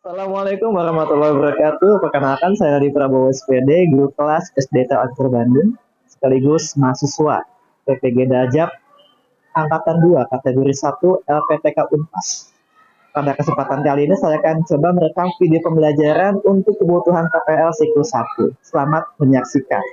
Assalamualaikum warahmatullahi wabarakatuh. Perkenalkan saya Radi Prabowo SPD, guru kelas SD Teater Bandung, sekaligus mahasiswa PPG Dajab Angkatan 2, kategori 1 LPTK Unpas. Pada kesempatan kali ini saya akan coba merekam video pembelajaran untuk kebutuhan KPL siklus 1. Selamat menyaksikan.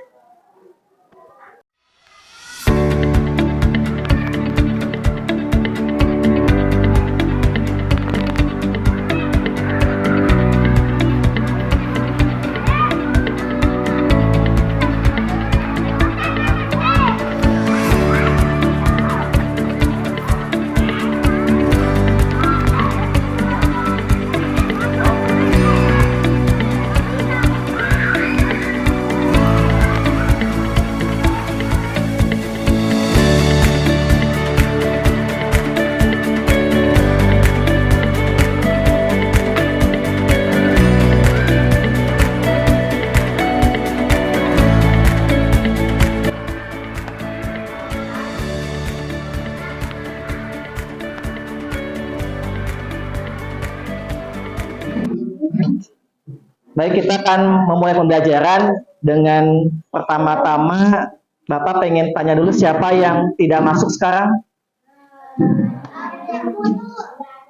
Baik, kita akan memulai pembelajaran dengan pertama-tama Bapak pengen tanya dulu siapa yang tidak masuk sekarang?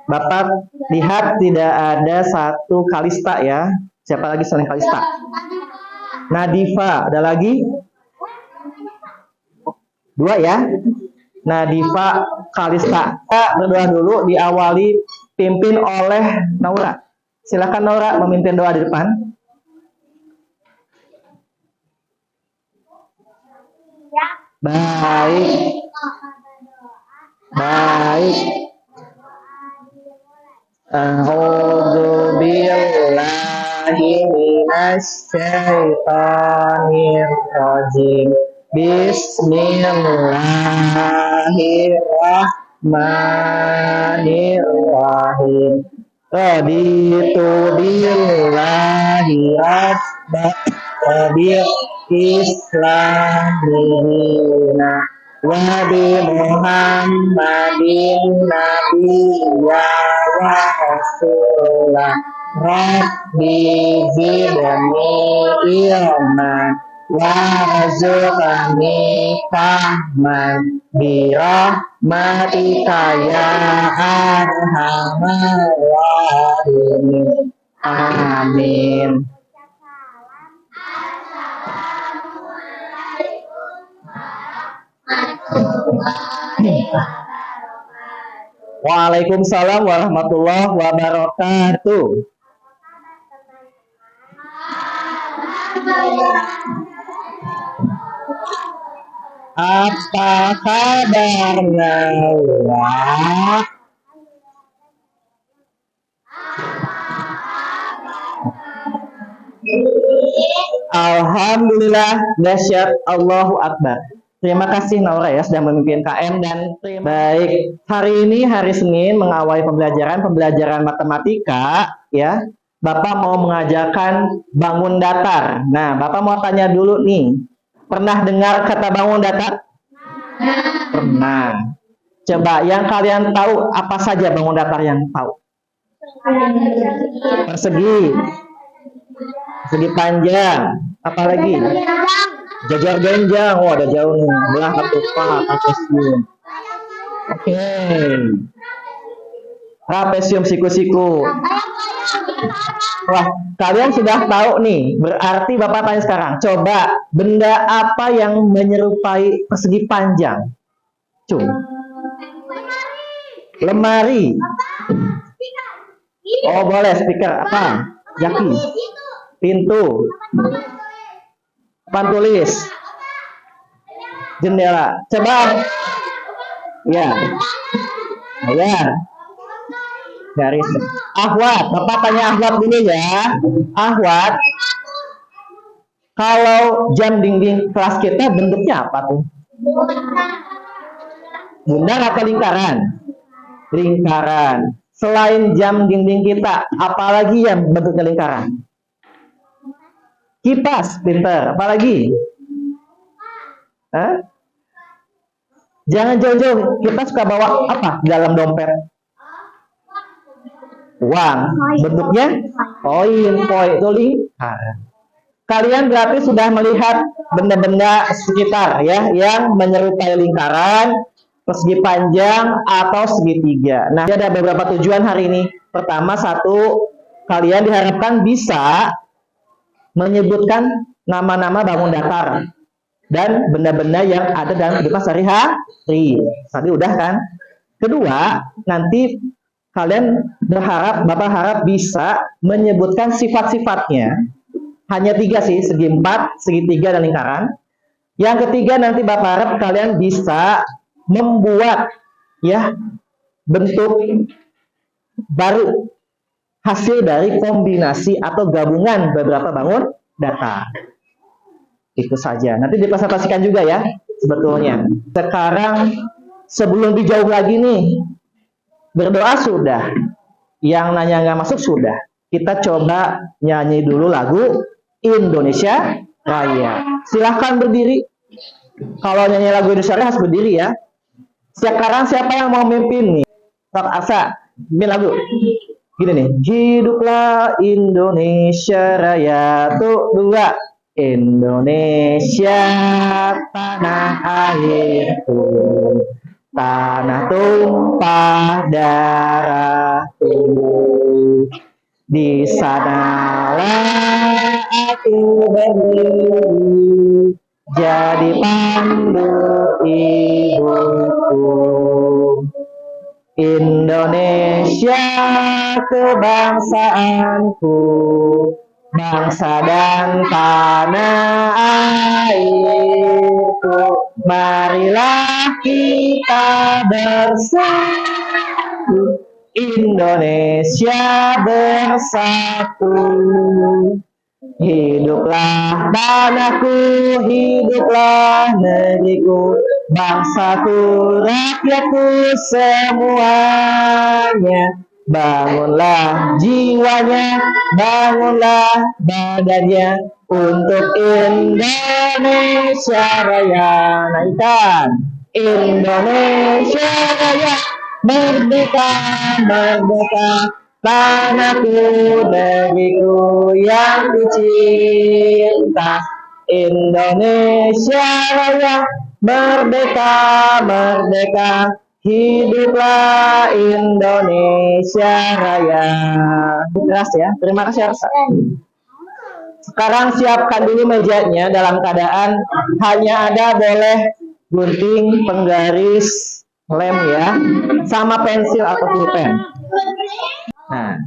Bapak lihat tidak ada satu Kalista ya. Siapa lagi selain Kalista? Nadifa, ada lagi? Dua ya? Nadifa, Kalista. Kita berdoa dulu, diawali pimpin oleh Naura. Silakan Naura memimpin doa di depan. Baik. Baik. A'udzu billahi minasyaitonir rajim. Bismillahirrahmanirrahim. Raditu billahi rabban wa bil islamina wa bi Muhammadin nabiyya wa rasulah. Rabbi zidni ilman warzuqni fahman bi rahmatika ya arhamar rahimin. Amin. Waalaikumsalam warahmatullahi wabarakatuh. Apa kabarnya? Alhamdulillah, dahsyat, Allahu Akbar. Terima kasih Naura ya sudah memimpin KM dan baik. Hari ini hari Senin mengawali pembelajaran matematika ya. Bapak mau mengajarkan bangun datar. Nah, Bapak mau tanya dulu nih. Pernah dengar kata bangun datar? Pernah. Coba yang kalian tahu apa saja bangun datar yang tahu? Persegi. Persegi panjang. Apalagi? Jajar genjang. Oh, ada jauh nih. Belah ketupat, trapesium. Oke. Trapesium siku-siku. Wah, kalian sudah tahu nih. Berarti Bapak tanya sekarang. Coba, benda apa yang menyerupai persegi panjang? Lemari. Oh, boleh. Speaker. Apa? Jaki. Pintu. Papan tulis. Jendela. Coba. Ya. Ya. Garis. Ahwat. Bapak tanya Ahwat dulu ya. Ahwat. Kalau jam dinding kelas kita bentuknya apa tuh? Bundar atau lingkaran? Lingkaran. Selain jam dinding kita, apalagi yang bentuknya lingkaran? Kipas, pinter. Apalagi? Hah? Jangan jauh-jauh. Kita suka bawa apa dalam dompet? Uang. Bentuknya koin, itu lingkaran. Kalian berarti sudah melihat benda-benda sekitar ya yang menyerupai lingkaran, persegi panjang atau segitiga. Nah, ada beberapa tujuan hari ini. Pertama, satu, kalian diharapkan bisa menyebutkan nama-nama bangun datar dan benda-benda yang ada dalam kehidupan sehari-hari. Tadi udah kan? Kedua, nanti kalian Bapak harap bisa menyebutkan sifat-sifatnya. Hanya 3 sih, segi 4, segitiga, dan lingkaran. Yang ketiga, nanti Bapak harap kalian bisa membuat ya bentuk baru hasil dari kombinasi atau gabungan beberapa bangun datar. Itu saja. Nanti dipresentasikan juga ya sebetulnya. Sekarang sebelum dijauh lagi nih, berdoa sudah. Yang nanya nggak masuk sudah. Kita coba nyanyi dulu lagu Indonesia Raya. Silahkan berdiri. Kalau nyanyi lagu Indonesia Raya harus berdiri ya. Sekarang siapa yang mau mimpin nih? Sok Asa, mimpin lagu. Gini nih. Hiduplah Indonesia Raya. Tuh, 2. Indonesia tanah airku, tanah tumpah darahku. Di sanalah aku berdiri, jadi pandu ibuku. Indonesia kebangsaanku, bangsa dan tanah airku. Marilah kita bersatu, Indonesia bersatu. Hiduplah tanahku, hiduplah negeriku, bangsaku, rakyatku semuanya. Bangunlah jiwanya, bangunlah badannya untuk Indonesia Raya. Naikkan Indonesia Raya, merdeka, merdeka, tanahku, negeriku yang kucinta. Indonesia Raya, merdeka, merdeka, hiduplah Indonesia Raya. Jelas ya, terima kasih Arsa. Sekarang siapkan dulu mejanya dalam keadaan hanya ada boleh gunting, penggaris, lem ya, sama pensil atau pulpen. Nah,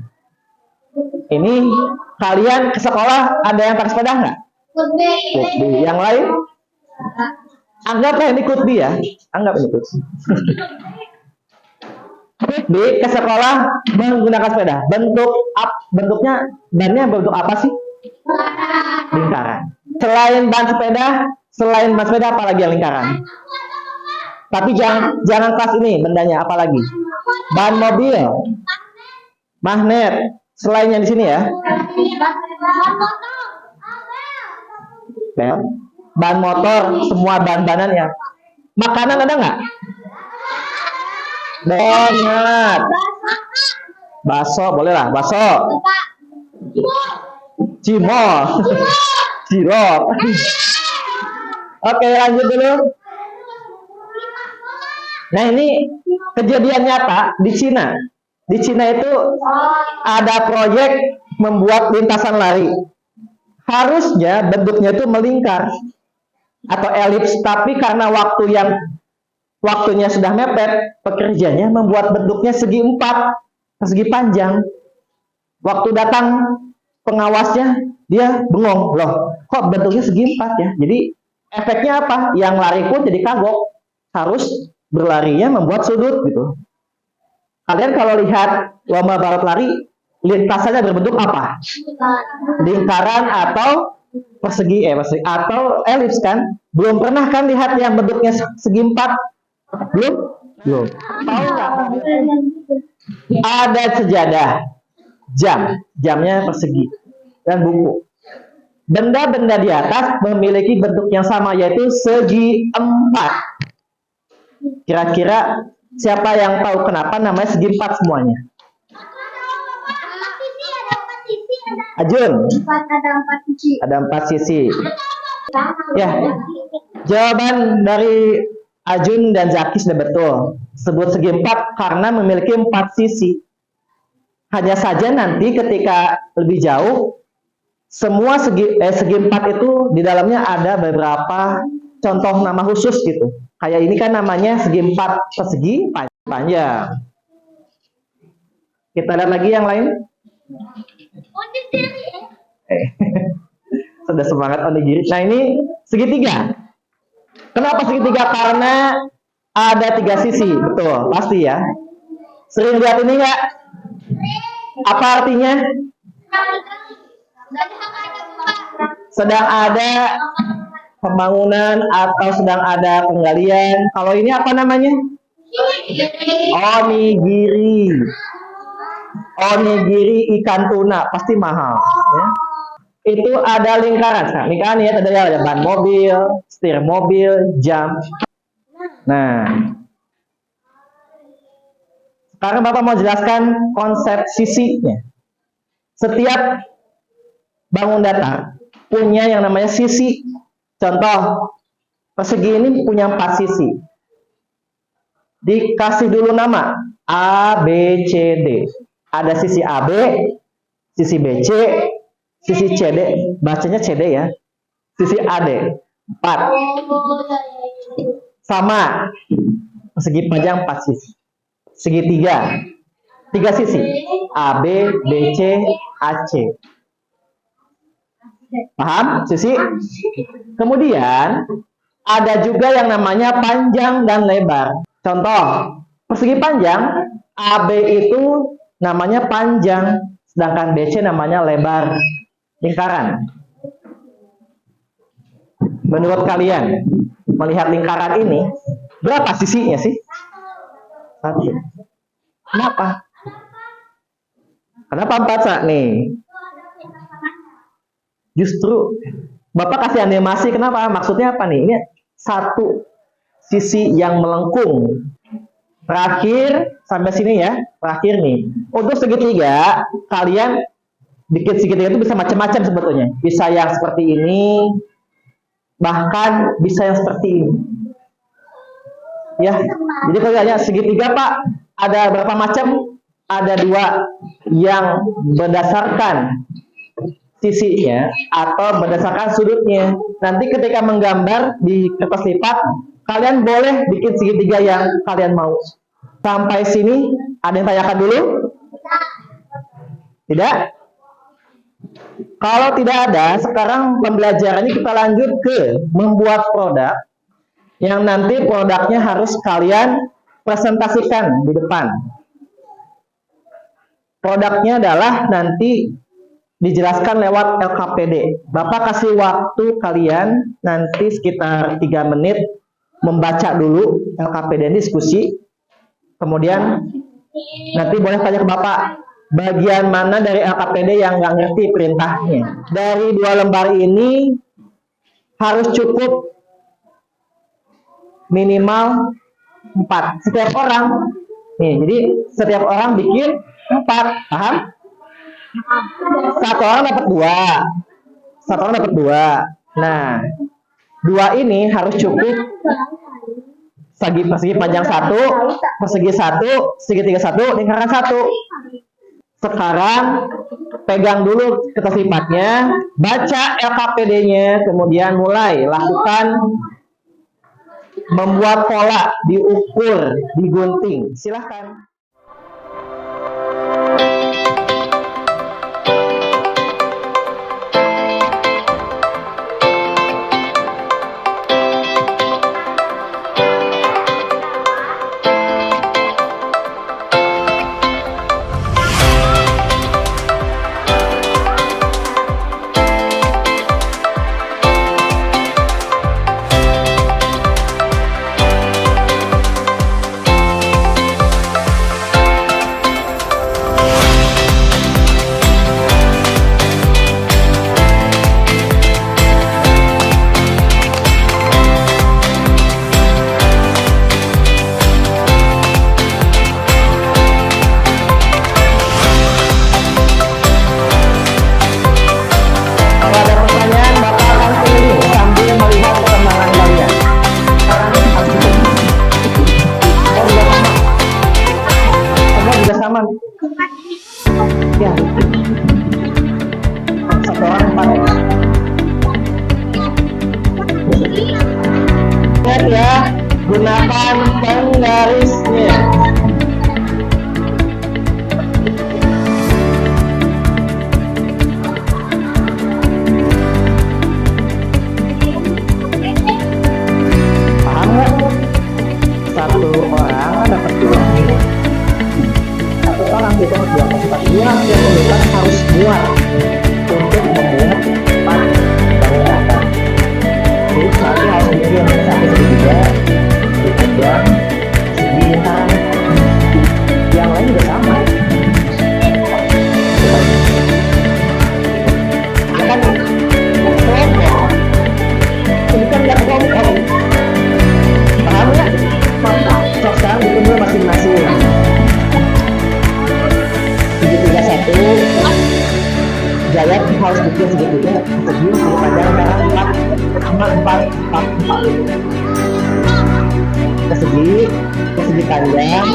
ini kalian ke sekolah ada yang pakai sepeda nggak? Kutbi. Yang lain? Anggaplah ini kutbi ya. Anggap ini kutbi. Kutbi ke sekolah menggunakan sepeda. Bentuknya bannya bentuk apa sih? Lingkaran. Selain ban sepeda apalagi yang lingkaran? Tapi jangan kelas ini bendanya, apalagi ban mobil, magnet, selain yang di sini ya. Ban motor, semua ban-banan ya. Makanan ada nggak? Donat, bakso, boleh lah, bakso, cimol, cilok. Oke, lanjut dulu. Nah, ini kejadian nyata di Cina. Di Cina itu ada proyek membuat lintasan lari. Harusnya bentuknya itu melingkar atau elips, tapi karena waktunya sudah mepet, pekerjanya membuat bentuknya segi 4, segi panjang. Waktu datang pengawasnya, dia bengong, loh, kok bentuknya segi 4 ya? Jadi efeknya apa? Yang lari pun jadi kagok, harus berlarinya membuat sudut gitu. Kalian kalau lihat lomba balap lari, lintasannya berbentuk apa? Lingkaran atau persegi atau elips kan? Belum pernah kan lihat yang bentuknya segi 4? Belum? Tahu nggak? Ada sejadah, jamnya persegi, dan buku. Benda-benda di atas memiliki bentuk yang sama, yaitu segi 4. Kira-kira siapa yang tahu kenapa namanya segi 4 semuanya? Ajun, Ada 4 sisi. ada 4 sisi. Ya, jawaban dari Ajun dan Zaki sudah betul. Sebut segi 4 karena memiliki 4 sisi. Hanya saja nanti ketika lebih jauh, semua segi 4 itu di dalamnya ada beberapa contoh nama khusus gitu. Kayak ini kan namanya segi 4 persegi panjang. Kita lihat lagi yang lain. Sudah semangat onigiri. Nah ini segitiga. Kenapa segitiga? Karena ada 3 sisi, betul, pasti ya. Sering lihat ini nggak? Apa artinya? Sedang ada pembangunan atau sedang ada penggalian. Kalau ini apa namanya? Onigiri. Onigiri ikan tuna pasti mahal. Ya. Itu ada lingkaran. Nah, lingkaran ya ada ban mobil, setir mobil, jam. Nah, sekarang Bapak mau jelaskan konsep sisinya. Setiap bangun datar punya yang namanya sisi. Contoh, persegi ini punya 4 sisi. Dikasih dulu nama A, B, C, D. Ada sisi AB, sisi BC, sisi CD, bacanya CD ya. Sisi AD, 4. Sama, segi panjang 4 sisi. Segitiga, 3 sisi. AB, BC, AC. Paham? Sisi? Kemudian, ada juga yang namanya panjang dan lebar. Contoh, persegi panjang, AB itu namanya panjang, sedangkan BC namanya lebar. Lingkaran. Menurut kalian, melihat lingkaran ini, berapa sisinya sih? 1. Kenapa? Kenapa 4, Sa? Nih. Justru Bapak kasih animasi, kenapa? Maksudnya apa nih? Ini 1 sisi yang melengkung. Terakhir sampai sini ya, terakhir nih. Untuk segitiga, kalian bikin segitiga itu bisa macam-macam sebetulnya. Bisa yang seperti ini, bahkan bisa yang seperti ini. Ya, jadi kalau tanya segitiga Pak, ada berapa macam? Ada 2 yang berdasarkan sisinya atau berdasarkan sudutnya. Nanti ketika menggambar di kertas lipat, kalian boleh bikin segitiga yang kalian mau. Sampai sini, ada yang tanyakan dulu? Tidak? Kalau tidak ada, sekarang pembelajarannya kita lanjut ke membuat produk yang nanti produknya harus kalian presentasikan di depan. Produknya adalah nanti dijelaskan lewat LKPD. Bapak kasih waktu kalian nanti sekitar 3 menit membaca dulu LKPD diskusi. Kemudian nanti boleh tanya ke Bapak bagian mana dari LKPD yang nggak ngerti perintahnya. Dari 2 lembar ini harus cukup minimal 4 setiap orang. Nih, jadi setiap orang bikin 4, paham? 1 orang dapat 2. 1 orang dapat 2. Nah, 2 ini harus cukup persegi panjang 1, persegi 1, segitiga 1, lingkaran 1. Sekarang pegang dulu kertas lipatnya, baca LKPD-nya, kemudian mulai lakukan membuat pola, diukur, digunting. Silahkan. muat untuk membuat 4 bangunan. Jadi nanti harus bikin sampai segitiga, segi panjang, segi lingkaran. Yang lain juga sama. Akan kelompok. Ini kan nggak kelompok. Paham nggak? Mantap. So, sekarang bikin dulu masing-masing. Segitiga 1. Jawab harus bikin segitiga, segi panjang lingkaran 4. Persegi panjang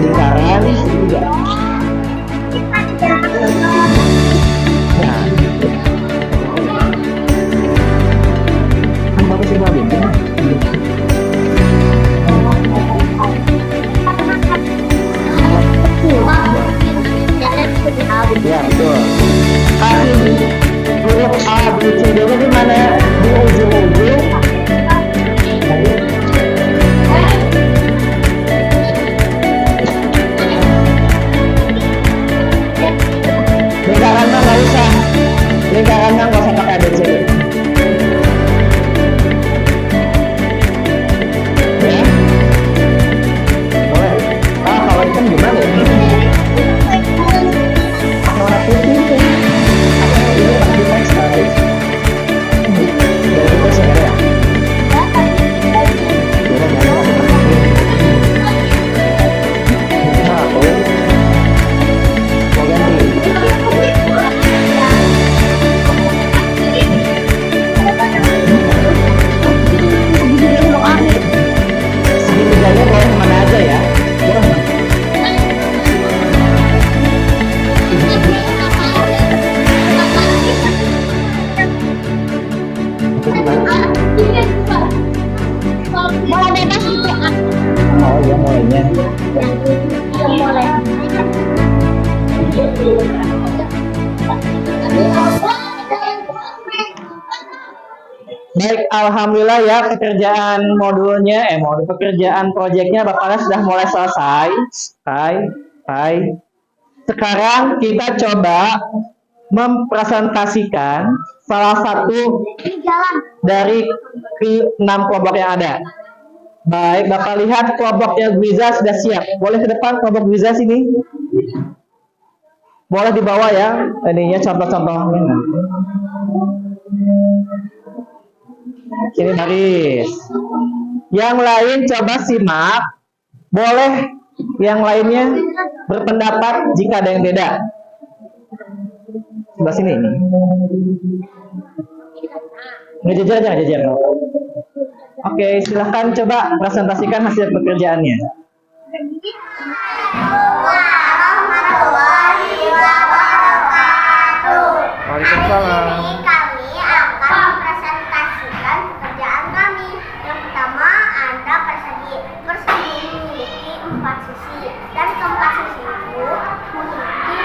lingkaran segitiga. Nah, apa sih mau bikin? Ya betul. Kaki huruf A, B, C, D nya di mana? Di ujung-ujung. Lingkaran nggak usah. Lingkaran nggak usah pakai A, B, C, D. Ya. Boleh. Ah, kalau hitam gimana ya? Warna putih tuh. Ini pakai teks tadi. Dari teks ya ya. Nah, boleh. Mau ganti. Segitiganya boleh kemana aja ya. Mulai bebas gitu. Oh ya mulainya. Boleh. Baik, alhamdulillah ya pekerjaan modulnya, modul pekerjaan proyeknya Bapak sudah mulai selesai. Sekarang kita coba mempresentasikan salah satu dari 6 kelompok yang ada. Baik, Bapak lihat kelompoknya Gwiza sudah siap. Boleh ke depan kelompok Gwiza sini. Boleh dibawa ya, ininya contoh-contohnya. Sini baris. Yang lain coba simak. Boleh yang lainnya berpendapat jika ada yang beda. Sebelah sini. Ngejejer aja, ngejejer. Oke, silahkan coba presentasikan hasil pekerjaannya. Waalaikumsalam. Kami akan mempresentasikan pekerjaan kami. Yang pertama ada persegi. Persegi memiliki 4 sisi dan keempat sisi itu memiliki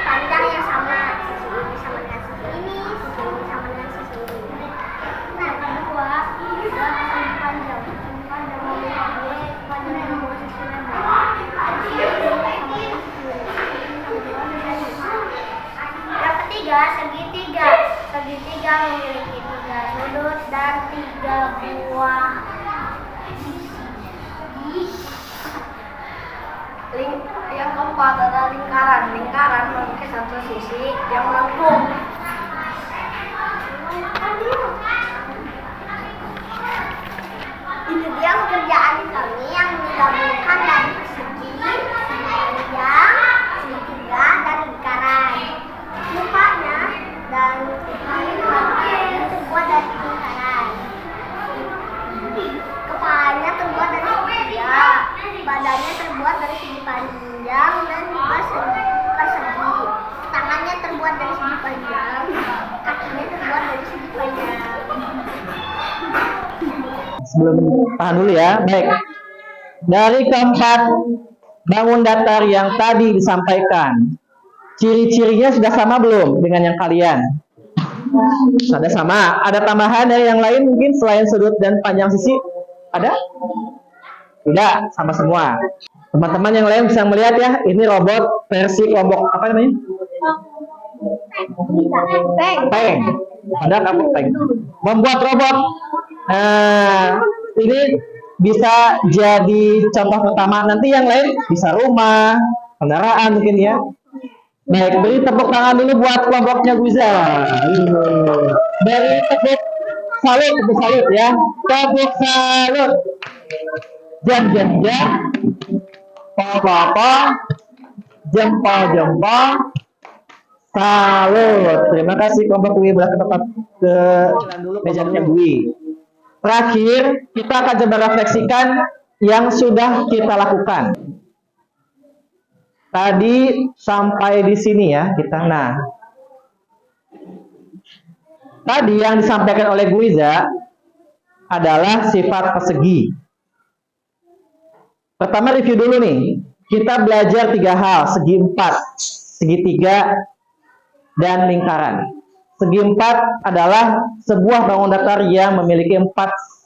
panjang yang sama. Sisi ini sama dengan sisi ini, sisi ini sama dengan sisi ini. Nah, kedua ada sisi panjang. Panjang memiliki panjang yang memiliki sisi lebar. Yang ketiga, segitiga. Segitiga memiliki 3 sudut dan 3 buah yang keempat ada lingkaran. Lingkaran memiliki 1 sisi yang melengkung. Itu dia pekerjaan kami yang digabungkan dari persegi, panjang, segitiga, dan lingkaran. Mukanya dan kepalanya terbuat dari lingkaran. Kepalanya terbuat dari segitiga, badannya terbuat dari segi panjang dan juga segi persegi. Tangannya terbuat dari segi panjang, kakinya terbuat dari segi panjang. Sebelum tahan dulu ya, baik. Dari keempat bangun datar yang tadi disampaikan, ciri-cirinya sudah sama belum dengan yang kalian? Sudah sama. Ada tambahan dari yang lain mungkin selain sudut dan panjang sisi? Ada? Tidak, sama semua. Teman-teman yang lain bisa melihat ya, ini robot versi kelompok apa namanya? Tank. Ada kapuk tank. Membuat robot. Nah, ini bisa jadi contoh pertama. Nanti yang lain bisa rumah, kendaraan mungkin ya. Baik, beri tepuk tangan dulu buat kelompoknya Guza. Beri tepuk salut ya. Tepuk salut. Jam. Papa. Jempol. Salut. Terima kasih kelompok Dwi. Belah ke tempat ke mejanya Dwi. Terakhir, kita akan coba refleksikan yang sudah kita lakukan. Tadi sampai di sini ya kita. Nah, tadi yang disampaikan oleh Guiza adalah sifat persegi. Pertama review dulu nih. Kita belajar 3 hal, segi 4, segitiga, dan lingkaran. Segi 4 adalah sebuah bangun datar yang memiliki 4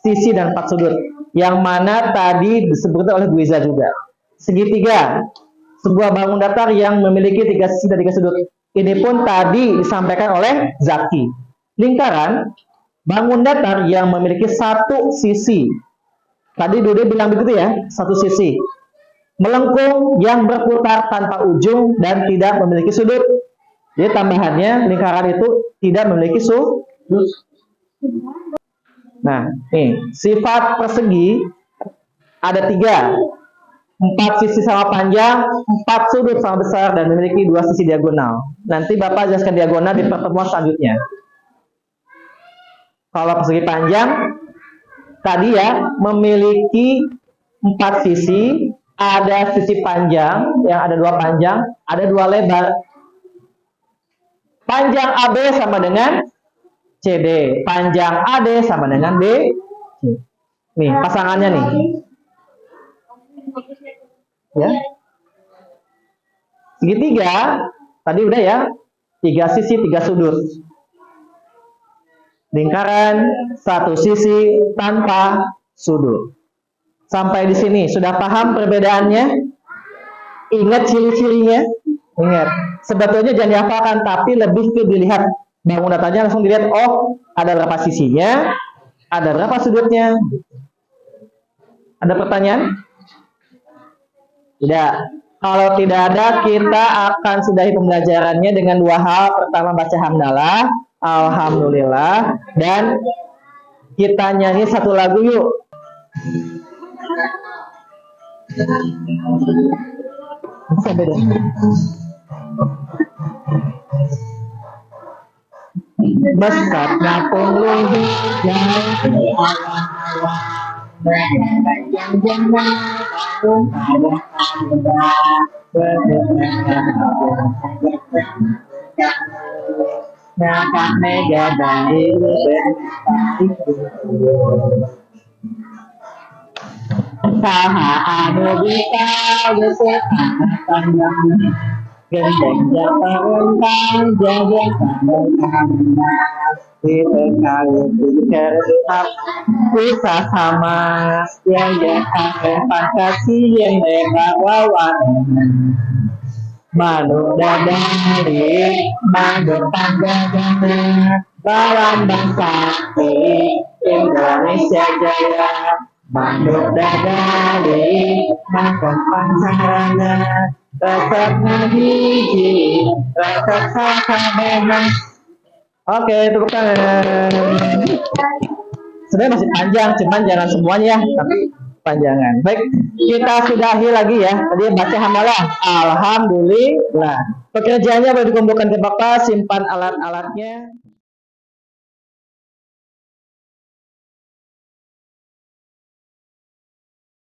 sisi dan 4 sudut, yang mana tadi disebutkan oleh Guiza juga. Segitiga, sebuah bangun datar yang memiliki 3 sisi dan 3 sudut. Ini pun tadi disampaikan oleh Zaki. Lingkaran, bangun datar yang memiliki 1 sisi. Tadi Dude bilang begitu ya, 1 sisi. Melengkung yang berputar tanpa ujung dan tidak memiliki sudut. Jadi tambahannya lingkaran itu tidak memiliki sudut. Nah, nih sifat persegi ada 3. 4 sisi sama panjang, 4 sudut sama besar, dan memiliki 2 sisi diagonal. Nanti Bapak jelaskan diagonal di pertemuan selanjutnya. Kalau persegi panjang, tadi ya, memiliki 4 sisi, ada sisi panjang, yang ada 2 panjang, ada 2 lebar. Panjang AB sama dengan CD, panjang AD sama dengan B. Nih, pasangannya nih. Ya. Segitiga tadi udah ya, 3 sisi 3 sudut. Lingkaran 1 sisi tanpa sudut. Sampai di sini sudah paham perbedaannya? Ingat ciri-cirinya? Ingat. Sebetulnya jangan dihafalkan, tapi lebih ke dilihat bangun datanya, langsung dilihat, oh ada berapa sisinya, ada berapa sudutnya. Ada pertanyaan? Tidak. Kalau tidak ada, kita akan sudahi pembelajarannya dengan 2 hal. Pertama baca hamdalah, alhamdulillah, dan kita nyanyi 1 lagu yuk. Mesratnya punggung jauh Nakak mega dari saha anu bisa gesek panjang gendeng japa rentang jaga sama kita kali pikir tetap bisa sama yang sampai fantasi yang wawan malu dadari mandur tanggagana bawan bangsa Indonesia Jaya mandur dadari mandur pansarana resep hiji resep sakabehan. Oke, tepuk tangan. Sebenarnya masih panjang, cuman jangan semuanya, tapi panjangan. Baik, kita sudahi lagi ya. Tadi baca hamdalah. Alhamdulillah. Pekerjaannya boleh dikumpulkan ke Bapak, simpan alat-alatnya.